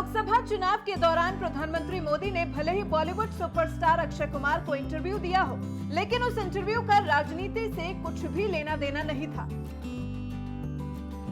लोकसभा चुनाव के दौरान प्रधानमंत्री मोदी ने भले ही बॉलीवुड सुपरस्टार अक्षय कुमार को इंटरव्यू दिया हो, लेकिन उस इंटरव्यू का राजनीति से कुछ भी लेना देना नहीं था।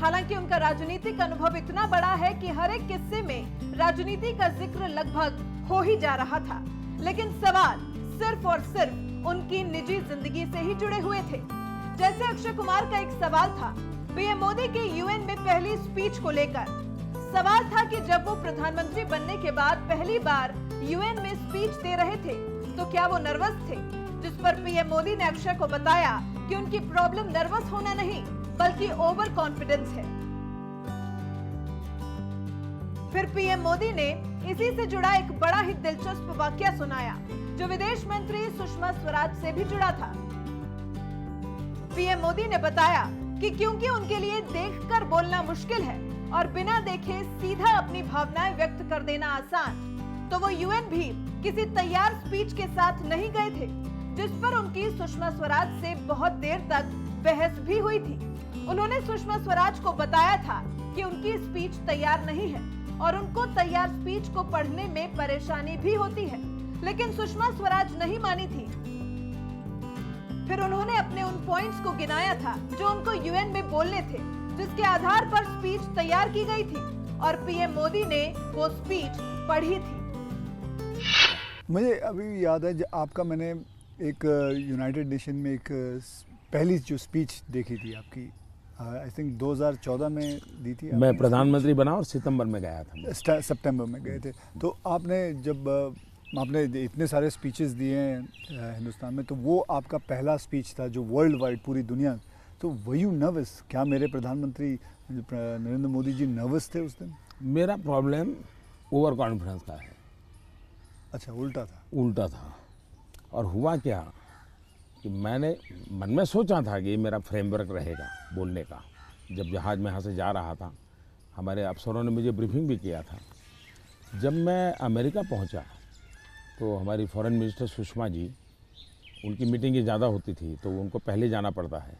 हालांकि उनका राजनीतिक अनुभव इतना बड़ा है कि हर एक किस्से में राजनीति का जिक्र लगभग हो ही जा रहा था, लेकिन सवाल सिर्फ और सिर्फ उनकी निजी जिंदगी से ही जुड़े हुए थे। जैसे अक्षय कुमार का एक सवाल था पीएम मोदी के यूएन में पहली स्पीच को लेकर। सवाल था कि जब वो प्रधानमंत्री बनने के बाद पहली बार यूएन में स्पीच दे रहे थे तो क्या वो नर्वस थे, जिस पर पीएम मोदी ने अक्षय को बताया कि उनकी प्रॉब्लम नर्वस होना नहीं बल्कि ओवर कॉन्फिडेंस है। फिर पीएम मोदी ने इसी से जुड़ा एक बड़ा ही दिलचस्प वाकया सुनाया जो विदेश मंत्री सुषमा स्वराज से भी जुड़ा था। पीएम मोदी ने बताया कि क्योंकि उनके लिए देखकर बोलना मुश्किल है और बिना देखे सीधा अपनी भावनाएं व्यक्त कर देना आसान, तो वो यूएन भी किसी तैयार स्पीच के साथ नहीं गए थे, जिस पर उनकी सुषमा स्वराज से बहुत देर तक बहस भी हुई थी। उन्होंने सुषमा स्वराज को बताया था कि उनकी स्पीच तैयार नहीं है और उनको तैयार स्पीच को पढ़ने में परेशानी भी होती है, लेकिन सुषमा स्वराज नहीं मानी थी। फिर उन्होंने अपने उन पॉइंट्स को गिनाया था जो उनको यूएन में बोलने थे, जिसके आधार पर स्पीच तैयार की गई थी और पीएम मोदी ने वो स्पीच पढ़ी थी। मुझे अभी याद है आपका, मैंने एक यूनाइटेड नेशन में एक पहली जो स्पीच देखी थी आपकी, आई थिंक 2014 में दी थी। मैं प्रधानमंत्री बना और सितंबर में गया था, सितंबर में गए थे। तो आपने जब आपने इतने सारे स्पीचेस दिए हैं हिंदुस्तान में, तो वो आपका पहला स्पीच था जो वर्ल्ड वाइड पूरी दुनिया। तो वर यू नर्वस? क्या मेरे प्रधानमंत्री नरेंद्र मोदी जी नर्वस थे उस दिन? मेरा प्रॉब्लम ओवर कॉन्फिडेंस का है। अच्छा, उल्टा था? उल्टा था। और हुआ क्या कि मैंने मन में सोचा था कि ये मेरा फ्रेमवर्क रहेगा बोलने का। जब जहाज़ में यहाँ से जा रहा था, हमारे अफसरों ने मुझे ब्रीफिंग भी किया था। जब मैं अमेरिका पहुँचा तो हमारी फॉरेन मिनिस्टर सुषमा जी, उनकी मीटिंगें ज़्यादा होती थी तो उनको पहले जाना पड़ता है,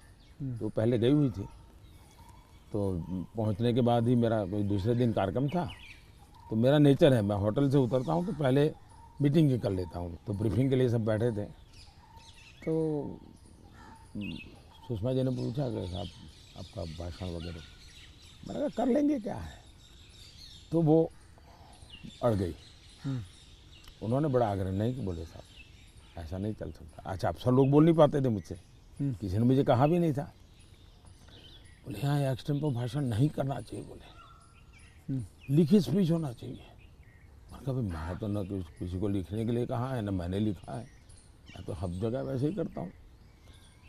तो पहले गई हुई थी। तो पहुंचने के बाद ही मेरा कोई दूसरे दिन कार्यक्रम था, तो मेरा नेचर है, मैं होटल से उतरता हूं तो पहले मीटिंग ही कर लेता हूं। तो ब्रीफिंग के लिए सब बैठे थे, तो सुषमा जी ने पूछा कि साहब आपका भाषण वगैरह, मैंने कहा कर लेंगे, क्या है। तो वो अड़ गई। उन्होंने बड़ा आग्रह नहीं कि बोले साहब ऐसा नहीं चल सकता। अच्छा, अफसर लोग बोल नहीं पाते थे मुझसे, किसी ने मुझे कहा भी नहीं था। बोले यहाँ एक्सटेम्पो भाषण नहीं करना चाहिए, बोले लिखित स्पीच होना चाहिए। मैंने कहा मैं तो न किसी को लिखने के लिए कहा है, न मैंने लिखा है, मैं तो हर जगह वैसे ही करता हूँ।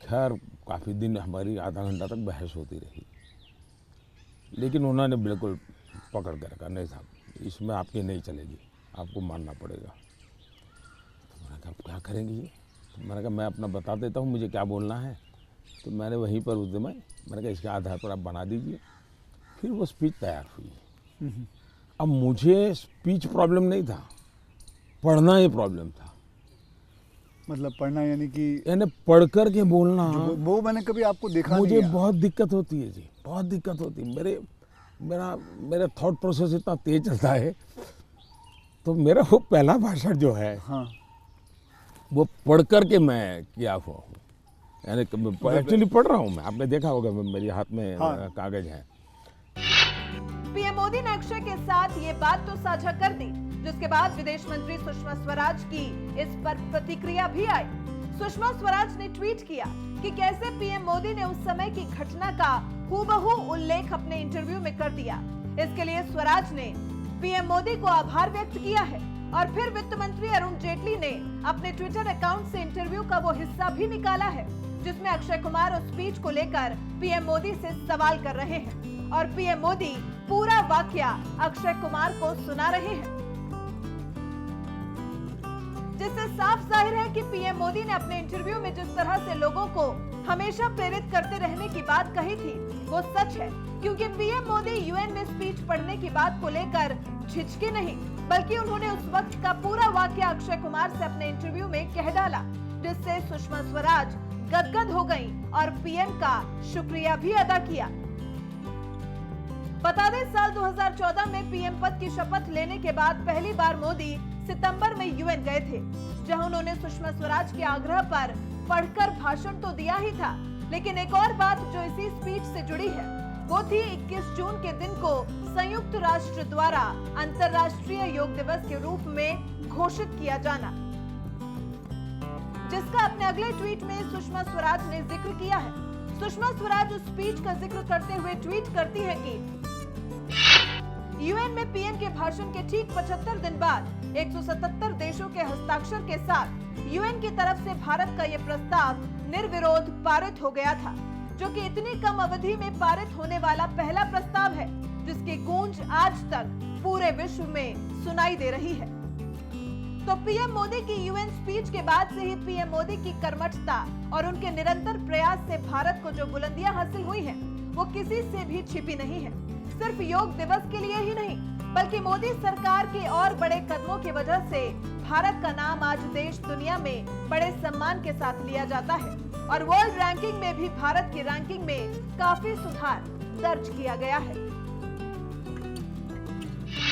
खैर काफ़ी दिन हमारी आधा घंटा तक बहस होती रही, लेकिन उन्होंने बिल्कुल पकड़ कर रखा, नहीं साहब इसमें आपकी नहीं चलेगी, आपको मानना पड़ेगा। तो मैंने कहा क्या करेंगे ये? तो मैंने कहा मैं अपना बता देता हूँ मुझे क्या बोलना है। तो मैंने वहीं पर उस दिन मैंने कहा इसके आधार पर आप बना दीजिए। फिर वो स्पीच तैयार हुई। अब मुझे स्पीच प्रॉब्लम नहीं था, पढ़ना ही प्रॉब्लम था। मतलब पढ़ना यानी पढ़ कर के बोलना, वो मैंने कभी आपको देखा मुझे नहीं। बहुत दिक्कत होती है जी, बहुत दिक्कत होती है। मेरा थॉट प्रोसेस इतना तेज चलता है। तो मेरा वो पहला भाषण जो है, हाँ, वो पढ़ कर के मैं किया हुआ हूँ, यानी एक्चुअली पढ़ रहा हूँ मैं। आपने देखा होगा मेरे हाथ में कागज है। पीएम मोदी ने अक्षय के साथ ये बात तो साझा कर दी, जिसके बाद विदेश मंत्री सुषमा स्वराज की इस पर प्रतिक्रिया भी आई। सुषमा स्वराज ने ट्वीट किया कि कैसे पीएम मोदी ने उस समय की घटना का हूबहू उल्लेख अपने इंटरव्यू में कर दिया। इसके लिए स्वराज ने पीएम मोदी को आभार व्यक्त किया है। और फिर वित्त मंत्री अरुण जेटली ने अपने ट्विटर अकाउंट से इंटरव्यू का वो हिस्सा भी निकाला है जिसमें अक्षय कुमार उस स्पीच को लेकर पीएम मोदी से सवाल कर रहे हैं और पीएम मोदी पूरा वाकया अक्षय कुमार को सुना रहे हैं, जिससे साफ जाहिर है कि पीएम मोदी ने अपने इंटरव्यू में जिस तरह से लोगों को हमेशा प्रेरित करते रहने की बात कही थी वो सच है, क्योंकि पीएम मोदी यूएन में स्पीच पढ़ने की बात को लेकर झिझके नहीं, बल्कि उन्होंने उस वक्त का पूरा वाकया अक्षय कुमार से अपने इंटरव्यू में कह डाला, जिससे सुषमा स्वराज गदगद हो गईं और पीएम का शुक्रिया भी अदा किया। बता दें साल 2014 में पीएम पद की शपथ लेने के बाद पहली बार मोदी सितंबर में यूएन गए थे, जहां उन्होंने सुषमा स्वराज के आग्रह पर पढ़कर भाषण तो दिया ही था, लेकिन एक और बात जो इसी स्पीच से जुड़ी है वो थी 21 जून के दिन को संयुक्त राष्ट्र द्वारा अंतर्राष्ट्रीय योग दिवस के रूप में घोषित किया जाना, जिसका अपने अगले ट्वीट में सुषमा स्वराज ने जिक्र किया है। सुषमा स्वराज उस स्पीच का जिक्र करते हुए ट्वीट करती है कि यूएन में पीएम के भाषण के ठीक 75 दिन बाद 177 देशों के हस्ताक्षर के साथ यूएन की तरफ से भारत का यह प्रस्ताव निर्विरोध पारित हो गया था, जो कि इतनी कम अवधि में पारित होने वाला पहला प्रस्ताव है जिसकी गूंज आज तक पूरे विश्व में सुनाई दे रही है। तो पीएम मोदी की यूएन स्पीच के बाद से ही पीएम मोदी की कर्मठता और उनके निरंतर प्रयास से भारत को जो बुलंदियां हासिल हुई हैं, वो किसी से भी छिपी नहीं है। सिर्फ योग दिवस के लिए ही नहीं, बल्कि मोदी सरकार के और बड़े कदमों की वजह से भारत का नाम आज देश दुनिया में बड़े सम्मान के साथ लिया जाता है और वर्ल्ड रैंकिंग में भी भारत की रैंकिंग में काफी सुधार दर्ज किया गया है।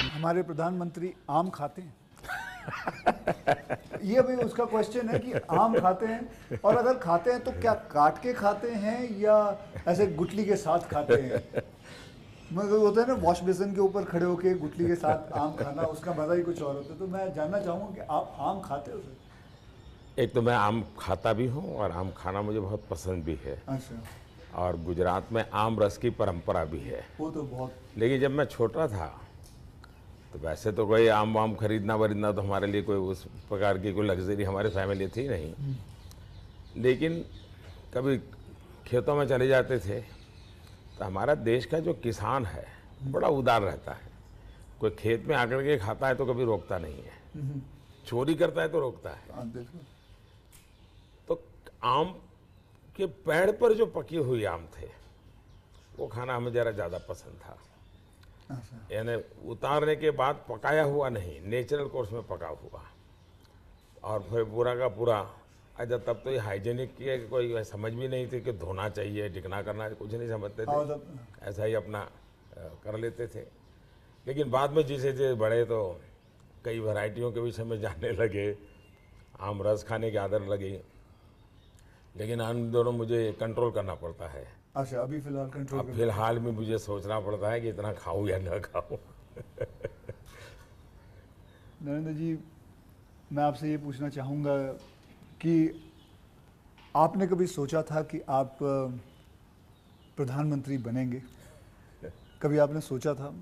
हमारे प्रधानमंत्री आम खाते हैं? ये भी उसका क्वेश्चन है कि आम खाते हैं, और अगर खाते हैं तो क्या काट के खाते हैं या ऐसे गुठली के साथ खाते हैं? मतलब होता है ना, वॉश बेसिन के ऊपर खड़े होके गुठली के साथ आम खाना, उसका मजा ही कुछ और होता है। तो मैं जानना चाहूँगा कि आप आम खाते हो सर? एक तो मैं आम खाता भी हूँ और आम खाना मुझे बहुत पसंद भी है। अच्छा। और गुजरात में आम रस की परंपरा भी है। वो तो बहुत। लेकिन जब मैं छोटा था तो वैसे तो कोई आम वाम खरीदना वरीदना तो हमारे लिए कोई उस प्रकार की कोई लग्जरी हमारे फैमिली थी नहीं। लेकिन कभी खेतों में चले जाते थे तो हमारा देश का जो किसान है बड़ा उदार रहता है। कोई खेत में आकर के खाता है तो कभी रोकता नहीं है, चोरी करता है तो रोकता है। तो आम के पेड़ पर जो पके हुए आम थे वो खाना हमें जरा ज़्यादा पसंद था। यानी उतारने के बाद पकाया हुआ नहीं, नेचुरल कोर्स में पका हुआ, और फिर पूरा का पूरा। अच्छा, तब तो ये हाइजीनिक की कोई समझ भी नहीं थी कि धोना चाहिए, डिकना करना, कुछ नहीं समझते थे, ऐसा ही अपना कर लेते थे। लेकिन बाद में जैसे जैसे बड़े तो कई वैरायटियों के विषय में जानने लगे, आम रस खाने की आदत लगी। लेकिन इन दोनों मुझे कंट्रोल करना पड़ता है। अच्छा, अभी फिलहाल कंट्रोल? अब फिलहाल में मुझे सोचना पड़ता है कि इतना खाऊं या न खाऊं। नरेंद्र जी, मैं आपसे ये पूछना चाहूँगा कि आपने कभी सोचा था कि आप प्रधानमंत्री बनेंगे? कभी आपने सोचा था?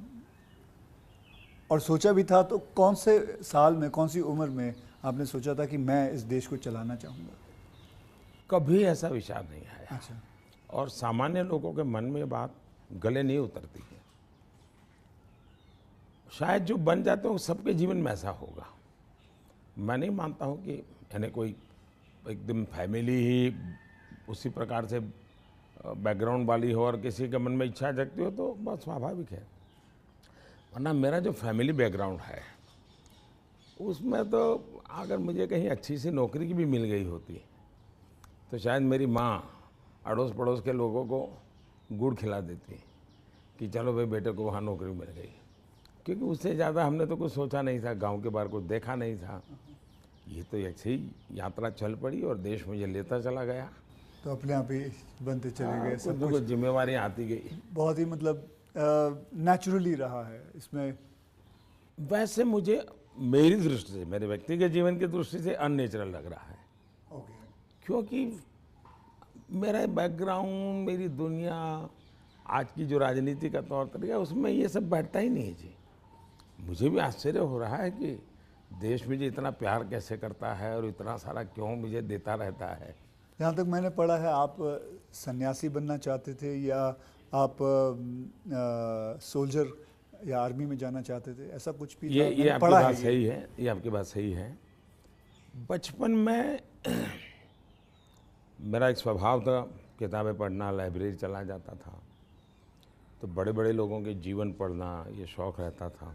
और सोचा भी था तो कौन से साल में, कौन सी उम्र में आपने सोचा था कि मैं इस देश को चलाना चाहूँगा? कभी ऐसा विचार नहीं आया। अच्छा। और सामान्य लोगों के मन में बात गले नहीं उतरती है। शायद जो बन जाते हो सबके जीवन में ऐसा होगा। मैं नहीं मानता हूँ कि यानी कोई एकदम फैमिली ही उसी प्रकार से बैकग्राउंड वाली हो और किसी के मन में इच्छा जगती हो तो बहुत स्वाभाविक है। वरना मेरा जो फैमिली बैकग्राउंड है उसमें तो अगर मुझे कहीं अच्छी सी नौकरी की भी मिल गई होती तो शायद मेरी माँ अड़ोस पड़ोस के लोगों को गुड़ खिला देती कि चलो भाई बेटे को वहाँ नौकरी मिल गई, क्योंकि उससे ज़्यादा हमने तो कुछ सोचा नहीं था, गांव के बाहर कुछ देखा नहीं था। ये तो ऐसे ही यात्रा चल पड़ी और देश मुझे लेता चला गया। तो अपने आप ही बनते चले गए, सब कुछ जिम्मेवारी आती गई। बहुत ही मतलब नेचुरली रहा है इसमें। वैसे मुझे मेरी दृष्टि से, मेरे व्यक्तिगत जीवन की दृष्टि से अननेचुरल लग रहा है। क्योंकि मेरा बैकग्राउंड, मेरी दुनिया, आज की जो राजनीति का तौर तरीका, उसमें ये सब बैठता ही नहीं है जी। मुझे भी आश्चर्य हो रहा है कि देश मुझे इतना प्यार कैसे करता है और इतना सारा क्यों मुझे देता रहता है। जहाँ तक मैंने पढ़ा है आप सन्यासी बनना चाहते थे या आप सोल्जर या आर्मी में जाना चाहते थे, ऐसा कुछ भी? ये आपकी बात सही है, ये आपकी बात सही है। बचपन में मेरा एक स्वभाव था किताबें पढ़ना, लाइब्रेरी चला जाता था, तो बड़े बड़े लोगों के जीवन पढ़ना ये शौक़ रहता था।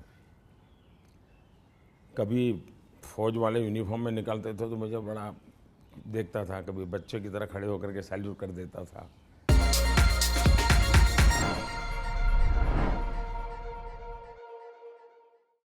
कभी फौज वाले यूनिफॉर्म में निकलते थे तो मुझे बड़ा देखता था, कभी बच्चे की तरह खड़े होकर के सैल्यूट कर देता था।